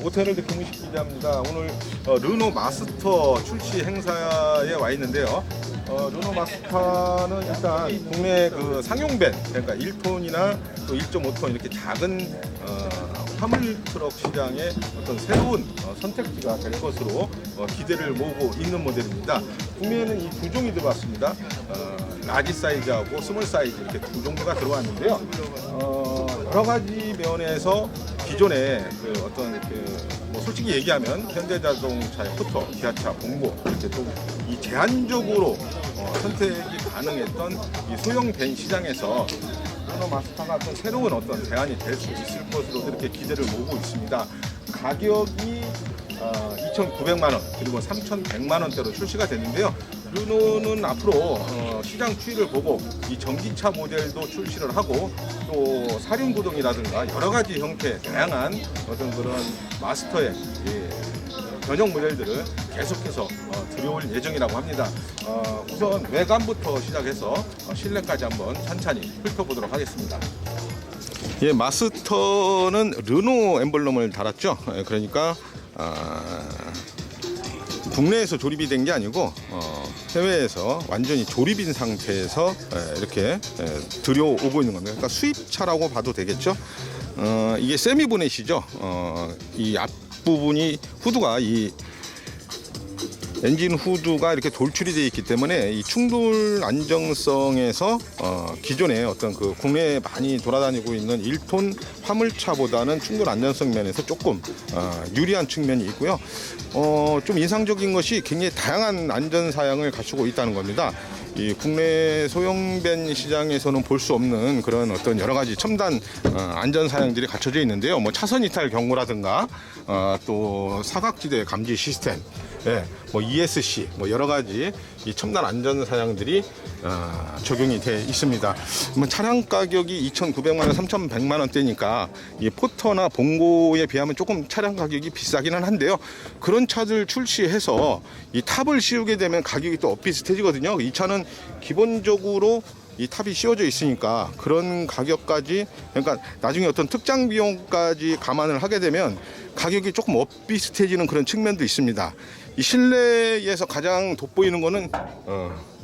오태널드 김우식 기자입니다. 오늘 르노 마스터 출시 행사에 와 있는데요. 르노 마스터는 일단 국내 그 상용밴, 그러니까 1톤이나 또 1.5톤 이렇게 작은 화물 트럭 시장의 어떤 새로운 선택지가 될 것으로 기대를 모으고 있는 모델입니다. 국내에는 이 두 종이 들어왔습니다. 라지 사이즈하고 스몰 사이즈 이렇게 두 종류가 들어왔는데요. 여러 가지 면에서 기존에 그 어떤 뭐 솔직히 얘기하면 현대자동차의 포터, 기아차, 봉고 이렇게 또 이 제한적으로 선택이 가능했던 이 소형 밴 시장에서 르노 마스터가 어떤 새로운 어떤 대안이 될 수 있을 것으로 그렇게 기대를 모으고 있습니다. 가격이 2,900만 원 그리고 3,100만 원대로 출시가 됐는데요. 르노는 앞으로 시장 추이를 보고 이 전기차 모델도 출시를 하고 또 사륜구동이라든가 여러 가지 형태 다양한 어떤 그런 마스터의 변형 모델들을 계속해서 들여올 예정이라고 합니다. 우선 외관부터 시작해서 실내까지 한번 천천히 훑어보도록 하겠습니다. 예, 마스터는 르노 엠블럼을 달았죠. 그러니까 국내에서 조립이 된 게 아니고 해외에서 완전히 조립인 상태에서 이렇게 들여오고 있는 겁니다. 그러니까 수입차라고 봐도 되겠죠. 이게 세미 보넷이죠. 이 앞부분이 후드가 이 엔진 후드가 이렇게 돌출이 되어 있기 때문에 이 충돌 안정성에서 기존에 어떤 그 국내에 많이 돌아다니고 있는 1톤 화물차보다는 충돌 안정성 면에서 조금 유리한 측면이 있고요. 좀 인상적인 것이 굉장히 다양한 안전 사양을 갖추고 있다는 겁니다. 이 국내 소형밴 시장에서는 볼 수 없는 그런 어떤 여러 가지 첨단 안전 사양들이 갖춰져 있는데요. 뭐 차선 이탈 경고라든가 또 사각지대 감지 시스템, 예, 뭐 ESC, 뭐 여러 가지 이 첨단 안전 사양들이 적용이 돼 있습니다. 뭐 차량 가격이 2,900만 원, 3,100만 원대니까 이 포터나 봉고에 비하면 조금 차량 가격이 비싸기는 한데요. 그런 차들 출시해서 이 탑을 씌우게 되면 가격이 또 엇비슷해지거든요. 이 차는 기본적으로 이 탑이 씌워져 있으니까 그런 가격까지, 그러니까 나중에 어떤 특장 비용까지 감안을 하게 되면 가격이 조금 엇비슷해지는 그런 측면도 있습니다. 이 실내에서 가장 돋보이는 거는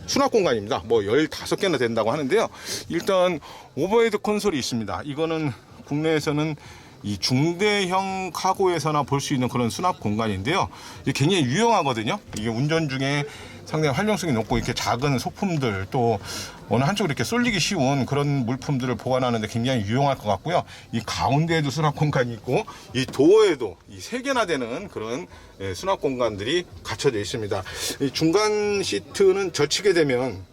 수납 공간입니다. 뭐 15개나 된다고 하는데요. 일단 오버헤드 콘솔이 있습니다. 이거는 국내에서는 이 중대형 카고에서나 볼 수 있는 그런 수납 공간인데요. 이게 굉장히 유용하거든요. 이게 운전 중에 상당히 활용성이 높고 이렇게 작은 소품들 또 어느 한쪽으로 이렇게 쏠리기 쉬운 그런 물품들을 보관하는데 굉장히 유용할 것 같고요. 이 가운데에도 수납 공간이 있고 이 도어에도 이 3개나 되는 그런 수납 공간들이 갖춰져 있습니다. 이 중간 시트는 젖히게 되면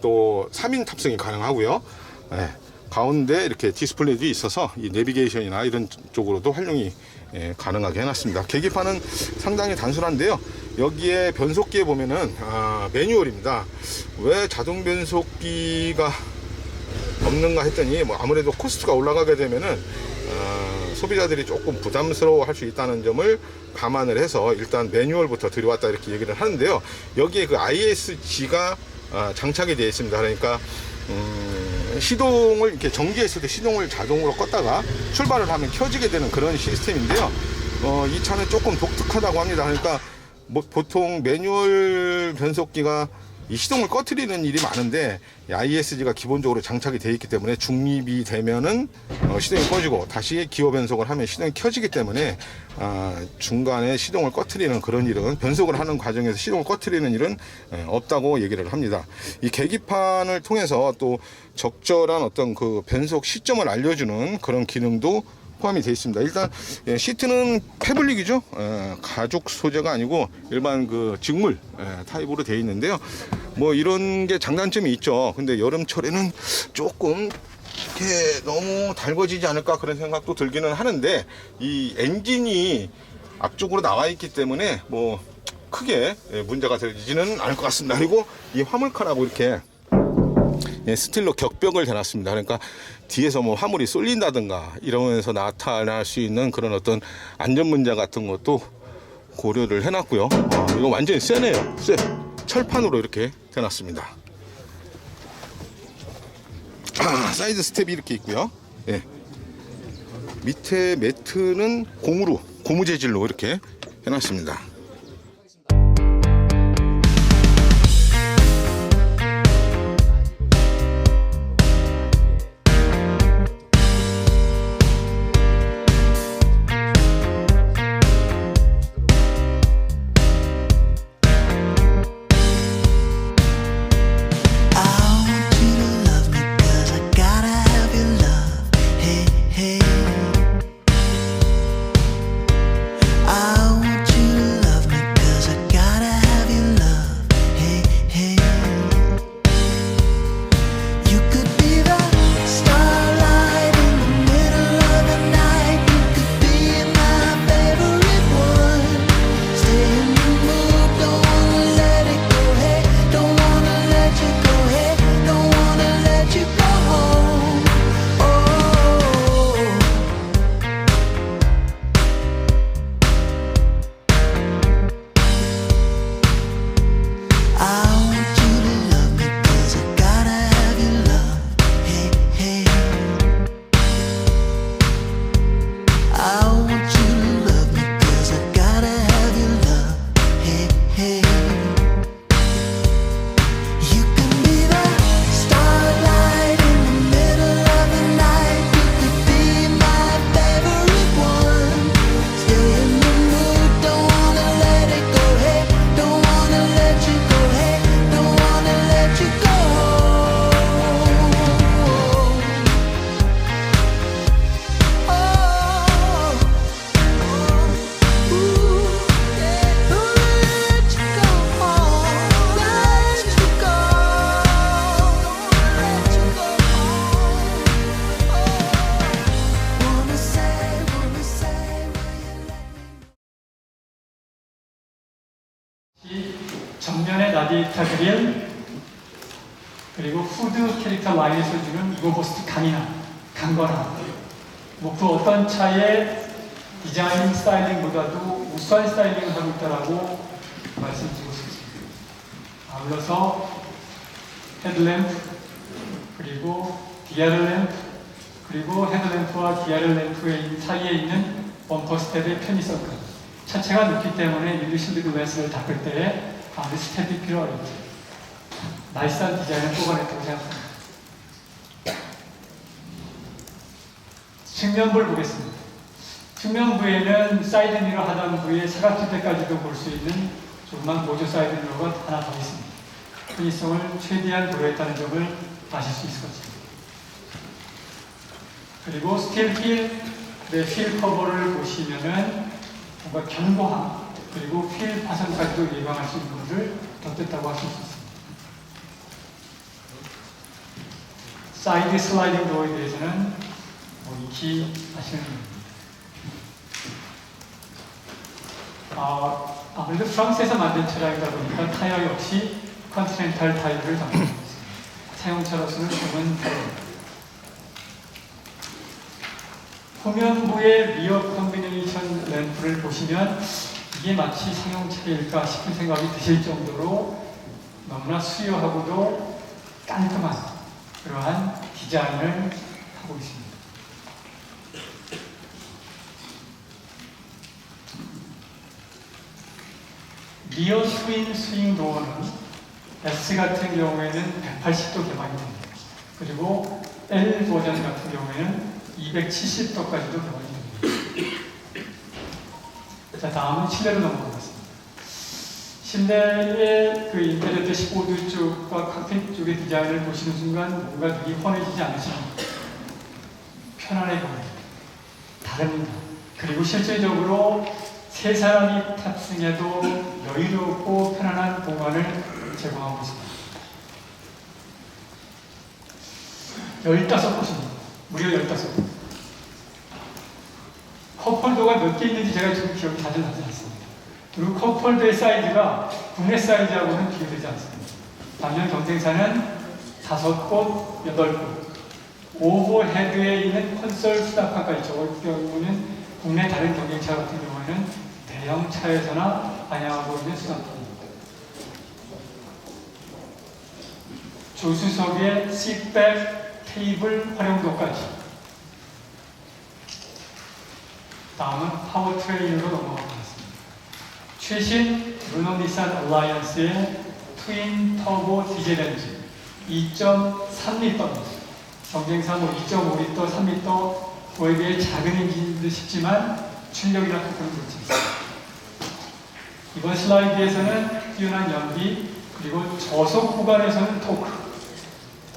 또 3인 탑승이 가능하고요. 가운데 이렇게 디스플레이도 있어서 이 내비게이션이나 이런 쪽으로도 활용이 가능하게 해놨습니다. 계기판은 상당히 단순한데요. 여기에 변속기에 보면은 매뉴얼입니다. 왜 자동 변속기가 없는가 했더니 뭐 아무래도 코스트가 올라가게 되면은 소비자들이 조금 부담스러워 할 수 있다는 점을 감안을 해서 일단 매뉴얼부터 들여왔다 이렇게 얘기를 하는데요. 여기에 그 ISG가 장착이 되어 있습니다. 그러니까 시동을 이렇게 정지했을 때 시동을 자동으로 껐다가 출발을 하면 켜지게 되는 그런 시스템인데요. 이 차는 조금 독특하다고 합니다. 그러니까 뭐 보통 매뉴얼 변속기가 이 시동을 꺼트리는 일이 많은데 ISG가 기본적으로 장착이 되어 있기 때문에 중립이 되면은 시동이 꺼지고 다시 기어 변속을 하면 시동이 켜지기 때문에 중간에 시동을 꺼트리는 그런 일은, 변속을 하는 과정에서 시동을 꺼트리는 일은 없다고 얘기를 합니다. 이 계기판을 통해서 또 적절한 어떤 그 변속 시점을 알려주는 그런 기능도 포함이 되어 있습니다. 일단 시트는 패블릭이죠. 가죽 소재가 아니고 일반 그 직물 타입으로 되어 있는데요. 뭐 이런 게 장단점이 있죠. 근데 여름철에는 조금 이렇게 너무 달궈지지 않을까 그런 생각도 들기는 하는데 이 엔진이 앞쪽으로 나와 있기 때문에 뭐 크게 문제가 되지는 않을 것 같습니다. 그리고 이 화물칸하고 이렇게 스틸로 격벽을 대놨습니다. 그러니까 뒤에서 뭐 화물이 쏠린다든가 이러면서 나타날 수 있는 그런 어떤 안전 문제 같은 것도 고려를 해놨고요. 이거 완전히 세네요. 세. 철판으로 이렇게 대놨습니다. 사이드 스텝이 이렇게 있고요. 밑에 매트는 고무 재질로 이렇게 해놨습니다. 정면에 라디에이터 그릴, 그리고 후드 캐릭터 라인에서 주는 로버스트 강건함. 뭐 그 어떤 차의 디자인 스타일링보다도 우수한 스타일링을 하고 있다라고 말씀드리고 싶습니다. 아울러서 헤드램프, 그리고 DRL 램프, 그리고 헤드램프와 DRL 램프의 사이에 있는 범퍼 스텝의 편의성까지. 차체가 높기 때문에 윈드실드 글래스를 닦을 때에 아무리 스텝이 필요하겠죠. 나이스한 디자인을 뽑아냈다고 생각합니다. 측면부를 보겠습니다. 측면부에는 사이드미러 하단부에 사각지대까지도 볼 수 있는 조그만 보조 사이드미러가 하나 더 있습니다. 편의성을 최대한 고려했다는 점을 아실 수 있을 것입니다. 그리고 스틸 휠 커버를 보시면은 뭔가 견고함, 그리고 휠 파손까지도 예방할 수 있는 것을 덧댔다고 할 수 있습니다. 사이드 슬라이딩 도어에 대해서는 익히 아시는 겁니다. 아무래도 프랑스에서 만든 차량이다 보니까 타이어 역시 컨티넨탈 타이어를 담고 있습니다. 사용차로서는 드문 타이어입니다. 후면부의 리어 컨비네이션 램프를 보시면 이게 마치 상용차일까 싶은 생각이 드실 정도로 너무나 수려하고도 깔끔한 그러한 디자인을 하고 있습니다. 리어 트윈 스윙 도어는 S 같은 경우에는 180도 개방이 됩니다. 그리고 L 버전 같은 경우에는 270도까지도 개방이 됩니다. 자, 다음은 실내로 넘어가겠습니다. 실내의 그 인테리어 대시보드 쪽과 칵핏 쪽의 디자인을 보시는 순간 뭔가 눈이 환해지지 않으십니까? 편안해 보입니다. 다릅니다. 그리고 실질적으로 세 사람이 탑승해도 여유롭고 편안한 공간을 제공하고 있습니다. 15곳입니다. 무려 15곳. 컵홀더가 몇 개 있는지 제가 지금 기억이 자주 나지 않습니다. 그리고 컵홀더의 사이즈가 국내 사이즈하고는 비교되지 않습니다. 반면 경쟁사는 5곳, 8곳. 오버헤드에 있는 콘솔 수납칸까지, 저 경우는 국내 다른 경쟁차 같은 경우에는 대형 차에서나 반영하고 있는 수납칸입니다. 조수석의 시트백 테이블 활용도까지. 다음은 파워트레인으로 넘어가겠습니다. 최신 르노 닛산 얼라이언스의 트윈 터보 디젤 엔진 2.3L입니다. 경쟁사 2.5L, 3L 그에 비해 작은 엔진도 싶지만 출력이나 토크는 그렇지 않습니다. 이번 슬라이드에서는 뛰어난 연비, 그리고 저속 구간에서는 토크,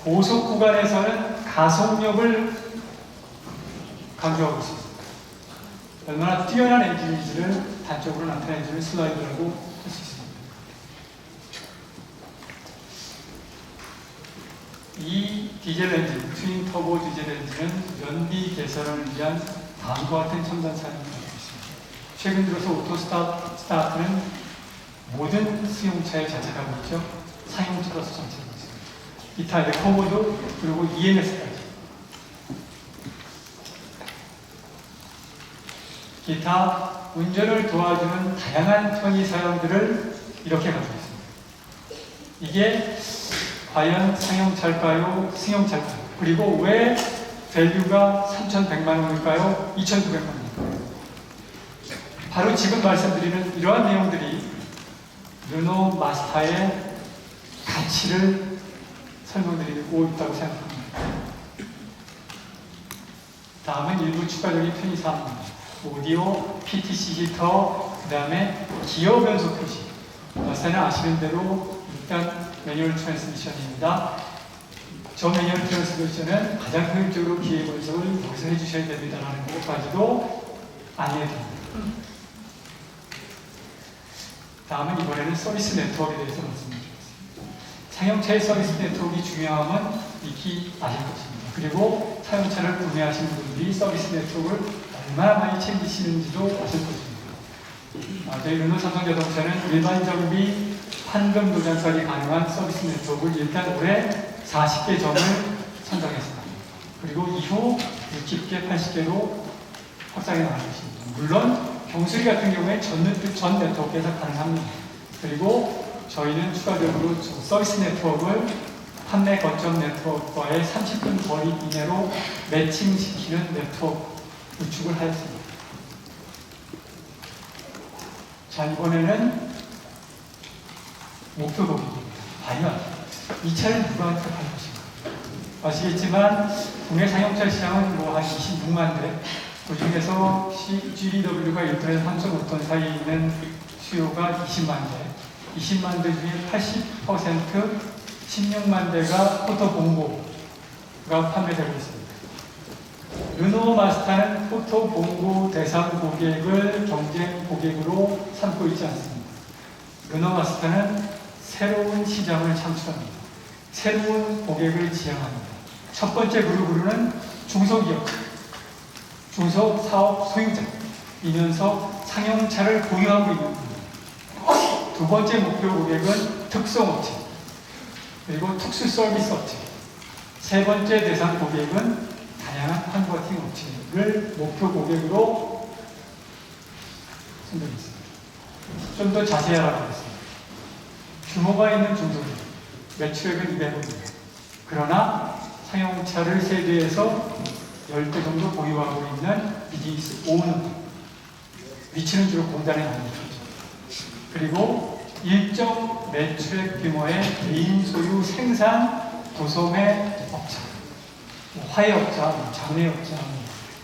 고속 구간에서는 가속력을 강조하고 있습니다. 얼마나 뛰어난 엔진인지를 단적으로 나타내주는 슬라이드라고 할 수 있습니다. 이 디젤 엔진, 트윈 터보 디젤 엔진은 연비 개선을 위한 다음과 같은 첨단 사용을 하고 있습니다. 최근 들어서 오토스타트는 모든 승용차에 장착하고 있죠. 상용차로서 장착하고 있습니다. 기타 에코모드 그리고 EMS까지. 기타 운전을 도와주는 다양한 편의 사용들을 이렇게 가지고 있습니다. 이게 과연 상용차일까요? 승용차일까요? 그리고 왜 밸류가 3,100만 원일까요? 2,900만 원일까요? 바로 지금 말씀드리는 이러한 내용들이 르노 마스타의 가치를 설명드리고 있다고 생각합니다. 다음은 일부 추가적인 편의사항입니다. 오디오, PTC 히터, 그 다음에 기어 변속 표시. 마스타는 아시는 대로 일단 매뉴얼 트랜스미션입니다. 저 매뉴얼 트랜스미션은 가장 효율적으로 기어 변속을 여기서 해주셔야 됩니다라는 것까지도 안내해드립니다. 다음은 이번에는 서비스 네트워크에 대해서 말씀드리겠습니다. 상용차의 서비스 네트워크가 중요함은 익히 아실 것입니다. 그리고 사용차를 구매하시는 분들이 서비스 네트워크를 얼마나 많이 챙기시는지도 아실 것입니다. 저희 르노 삼성자동차는 일반 정비, 판금 도장까지 가능한 서비스 네트워크를 일단 올해 40개 점을 선정했습니다. 그리고 이후 60개, 80개로 확장해 나갈 것입니다. 물론 경수리 같은 경우에 전 네트워크에서 가능합니다. 그리고 저희는 추가적으로 서비스 네트워크를 판매 거점 네트워크와의 30분 거리 이내로 매칭시키는 네트워크 구축을 하였습니다. 자, 이번에는 목표 고객입니다. 과연 이 차를 누구한테 팔 것인가? 아시겠지만 국내 상용차 시장은 한 26만 대, 그 중에서 GDW가 1톤에서 3.5톤 사이에 있는 수요가 20만 대, 20만 대 중에 80%, 16만 대가 포토봉고가 판매되고 있습니다. 르노 마스타는 포토봉고 대상 고객을 경쟁 고객으로 삼고 있지 않습니다. 르노 마스타는 새로운 시장을 창출합니다. 새로운 고객을 지향합니다. 첫 번째 그룹으로는 중소기업, 중소사업 소유자이면서 상용차를 보유하고 있는 분입니다. 두 번째 목표 고객은 특성업체, 그리고 특수 서비스 업체. 세 번째 대상 고객은 다양한 컨버팅 업체를 목표 고객으로 선정했습니다. 좀 더 자세히 알아보겠습니다. 규모가 있는 중소기업, 매출액은 200억입니다. 그러나 상용차를 세대에서 10대 정도 보유하고 있는 비즈니스 오너, 위치는 주로 공단에 나옵니다. 그리고 일정 매출액 규모의 개인 소유 생산 도소매 업체, 화해업자, 장례업자,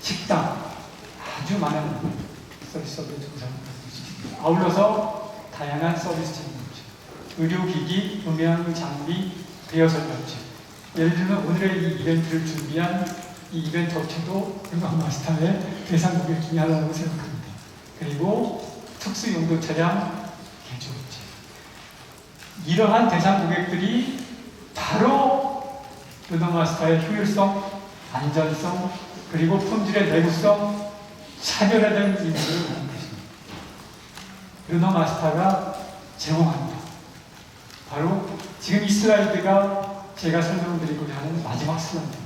식당, 아주 많은 서비스업을 종사합니다. 아울러서 다양한 서비스 제공업체, 의료기기, 음향 장비, 대여설 업체. 예를 들면 오늘의 이 이벤트를 준비한 이 이벤트 업체도 르노 마스타의 대상 고객 중에 하나라고 생각합니다. 그리고 특수용도 차량 개조업체. 이러한 대상 고객들이 바로 르노 마스타의 효율성, 안전성, 그리고 품질의 내구성, 차별화된 이미지를 갖는 것입니다. 르노 마스타가 제공합니다. 바로 지금 이 슬라이드가 제가 설명드리고자 하는 마지막 슬라이드입니다.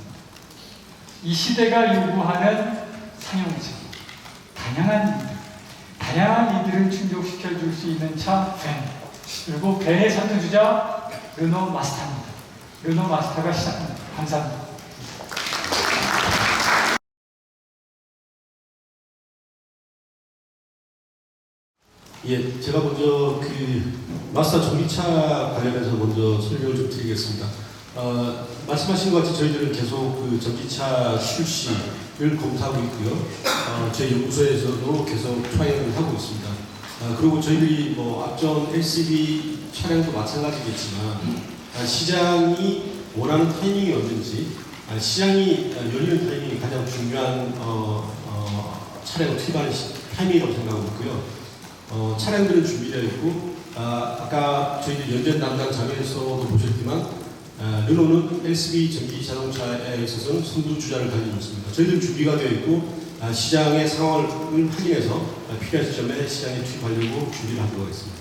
이 시대가 요구하는 상용차, 다양한 이들을 충족시켜 줄 수 있는 차 밴, 그리고 밴의 선두주자 르노 마스타입니다. 르노 마스타가 시작합니다. 감사합니다. 예, 제가 먼저 그 마스터 전기차 관련해서 먼저 설명을 좀 드리겠습니다. 말씀하신 것 같이 저희들은 계속 그 전기차 출시를 검토하고 있고요. 저희 연구소에서도 계속 트라이얼을 하고 있습니다. 그리고 저희들이 뭐 앞전 LCV 차량도 마찬가지겠지만 시장이 원하는 타이밍이 언제인지 시장이 열리는 타이밍이 가장 중요한 차량을 투입하는 타이밍이라고 생각하고 있고요. 차량들은 준비되어 있고 아까 저희들 연전 담당 자료에서도 보셨지만 르노는 LCV 전기 자동차에 있어서는 선두주자를 가지고 있습니다. 저희들은 준비가 되어 있고 시장의 상황을 확인해서 필요한 시점에 시장에 투입하려고 준비를 하도록 하겠습니다.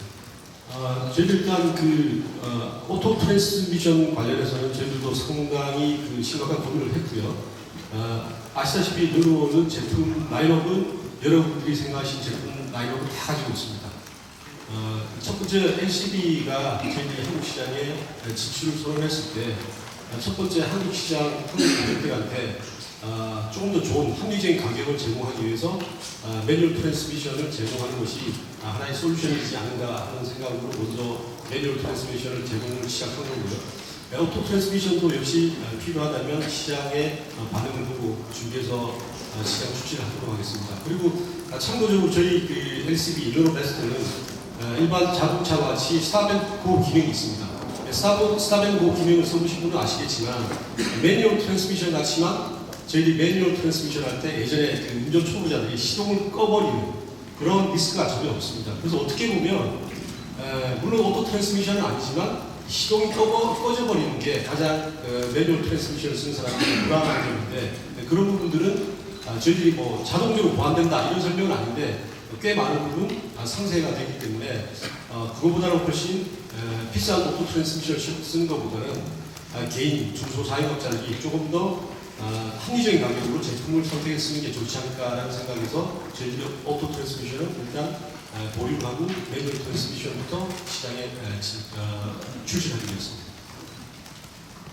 저희들 일단 그 오토 트랜스미션 관련해서는 저희들도 상당히 그 심각한 고민을 했고요. 아시다시피 르노는 제품 라인업은 여러분들이 생각하신 제품 라인업을 다 가지고 있습니다. 첫 번째 LCV가 저희들이 한국 시장에 진출을 선언했을 때 첫 번째 한국 시장 한국 고객들한테 조금 더 좋은 합리적인 가격을 제공하기 위해서 매뉴얼 트랜스미션을 제공하는 것이 하나의 솔루션이지 않은가 하는 생각으로 먼저 매뉴얼 트랜스미션을 제공을 시작한 거고요. 오토 트랜스미션도 역시 필요하다면 시장의 반응을 보고 준비해서 시장 출시를 하도록 하겠습니다. 그리고 참고적으로 저희 그 LCV 르노 베스트는 일반 자동차와 같이 스탑앤고 기능이 있습니다. 스탑앤고 기능을 써보신 분은 아시겠지만 매뉴얼 트랜스미션 같지만 저희들이 매뉴얼 트랜스미션 할 때 예전에 그 운전 초보자들이 시동을 꺼버리는 그런 리스크가 전혀 없습니다. 그래서 어떻게 보면 물론 오토 트랜스미션은 아니지만 시동이 꺼져버리는 게 가장 매뉴얼 트랜스미션을 쓰는 사람들이 불안한 점인데 그런 부분들은 저희들이 뭐 자동적으로 보완된다 이런 설명은 아닌데 꽤 많은 부분 상세가 되기 때문에 그거보다는 훨씬 비싼 오토 트랜스미션을 쓰는 것보다는 개인 중소사용업자들이 조금 더 합리적인 가격으로 제품을 선택해 쓰는 게 좋지 않을까라는 생각에서 저희들이 오토 트랜스미션을 일단 보류를 하고 매뉴얼 트랜스미션부터 시장에 출시하게 되었습니다.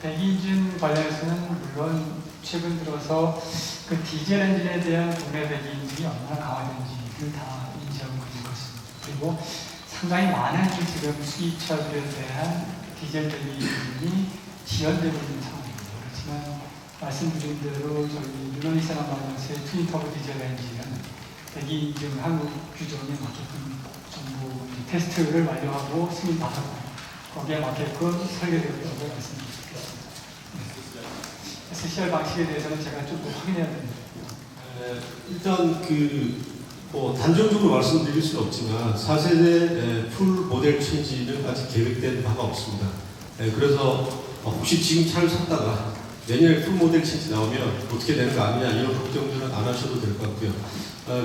배기 인진 관련해서는 물론 최근 들어서 그 디젤 엔진에 대한 국내 배기 인진이 얼마나 강화된지를 다 인지하고 있는 것입니다. 그리고 상당히 많은 지금 수입차들에 대한 디젤 배기 인진이 지연되고 있는 상황입니다. 그렇지만 말씀드린 대로 저희 르노니산마이너스의 트윈터보 디젤 엔진은 배기 인증 한국 규정에 맞게끔 전부 테스트를 완료하고 승인받았고 거기에 맞게끔 설계되었다고 말씀드리겠습니다. SCR 방식에 대해서는 제가 좀 더 확인해야 됩니다. 일단 뭐 단정적으로 말씀드릴 수는 없지만 4세대 풀 모델 체인지는 아직 계획된 바가 없습니다. 그래서 혹시 지금 차를 샀다가 내년에 풀 모델 체인지 나오면 어떻게 되는 거 아니냐 이런 걱정들은 안 하셔도 될 것 같고요.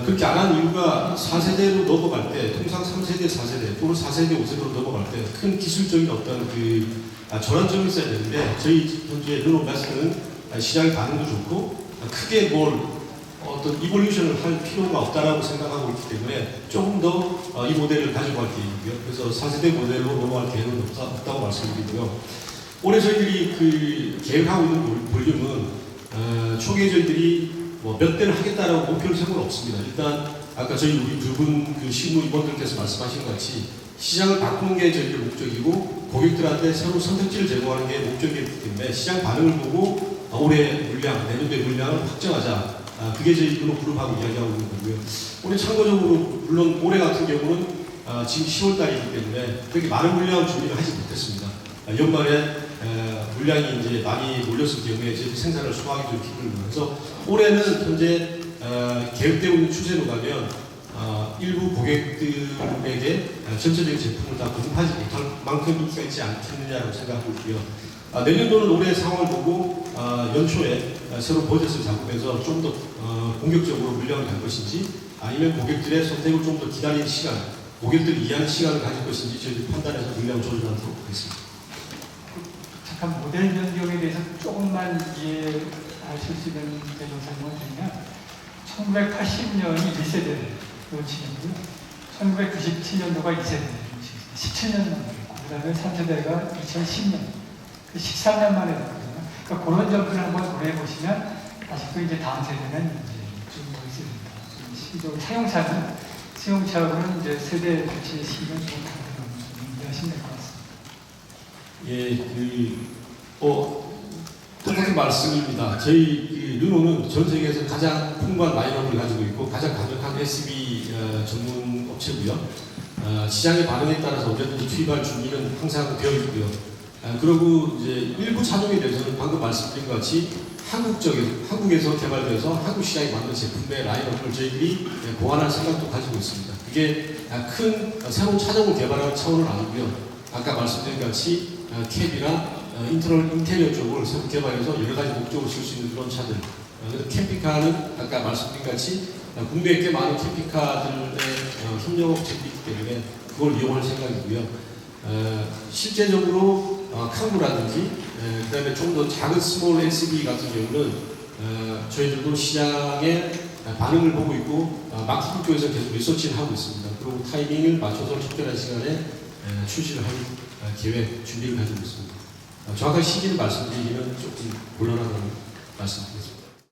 그렇게 안 한 이유가 4세대로 넘어갈 때 통상 3세대, 4세대 또는 4세대, 5세대로 넘어갈 때 큰 기술적인 어떤 전환점이 있어야 되는데 저희 현재 르노 베스트는 시장의 반응도 좋고 크게 어떤 이볼루션을 할 필요가 없다라고 생각하고 있기 때문에 조금 더 이 모델을 가지고 갈 계획이고요. 그래서 4세대 모델로 넘어갈 계획은 없다고 말씀드리고요. 올해 저희들이 계획하고 있는 볼륨은 초기에 저희들이 뭐 몇 대를 하겠다라고 목표를 세운 건 없습니다. 일단 아까 우리 두 분 실무 임원들께서 말씀하신 것 같이 시장을 바꾸는 게 저희들 목적이고 고객들한테 새로운 선택지를 제공하는 게 목적이기 때문에 시장 반응을 보고 올해 물량, 내년도에 물량을 확정하자. 그게 저희 그룹하고 이야기하고 있는 거고요. 올해 참고적으로 물론 올해 같은 경우는 지금 10월 달이기 때문에 그렇게 많은 물량을 준비를 하지 못했습니다. 연말에 물량이 이제 많이 몰렸을 경우에 이제 생산을 수행하기 좀 힘들고요. 그래서 올해는 현재 계획되고 있는 추세로 가면 일부 고객들에게 전체적인 제품을 다 공급하지 못할 만큼 인기가 있지 않겠느냐고 생각하고 있고요. 내년도는 올해 상황을 보고 연초에 새로 버젯을 잡으면서 좀 더 공격적으로 물량을 갈 것인지 아니면 고객들의 선택을 좀 더 기다리는 시간, 고객들이 이해하는 시간을 가질 것인지 저희들이 판단해서 물량을 조절하도록 하겠습니다. 잠깐 모델 변경에 대해서 조금만 이해하실 수 있는 대로 설명을 드리면 1980년이 1세대로 치고요. 1997년도가 2세대로 치겠습니다. 17년 만이고 그 다음에 3세대가 2010년, 13년 만에 됐거든요. 그러니까 그런 점들을 한번 고려해 보시면 아직도 이제 다음 세대는 이제 좀 있습니다. 실제로 사용차는 승용차하고는 이제 세대 교체 시기가 좀 다르다고 이해하시면 될 것 같습니다. 똑같은 말씀입니다. 저희 르노는 전 세계에서 가장 풍부한 라인업을 가지고 있고 가장 강력한 SUV 전문 업체고요. 시장의 반응에 따라서 언제든지 투입할 준비는 항상 되어 있고요. 그리고 이제 일부 차종에 대해서는 방금 말씀드린 것 같이 한국에서 개발돼서 한국 시장에 맞는 제품의 라인업을 저희들이 보완할 생각도 가지고 있습니다. 그게 큰 새로운 차종을 개발하는 차원은 아니고요. 아까 말씀드린 것 같이 캡이나 인테리어 쪽을 새로 개발해서 여러 가지 목적을 쓸 수 있는 그런 차들. 그래서 캠핑카는 아까 말씀드린 것 같이 국내에 꽤 많은 캠핑카들의 협력업체들이 있기 때문에 그걸 이용할 생각이고요. 실제적으로 칸구라든지 그다음에 좀 더 작은 스몰 SUV 같은 경우는 저희들도 시장의 반응을 보고 있고 마케팅 쪽에서 계속 리서치를 하고 있습니다. 그리고 타이밍을 맞춰서 적절한 시간에 출시를 할 계획 준비를 가지고 있습니다. 정확한 시기를 말씀드리기는 조금 곤란하다는 말씀드리겠습니다.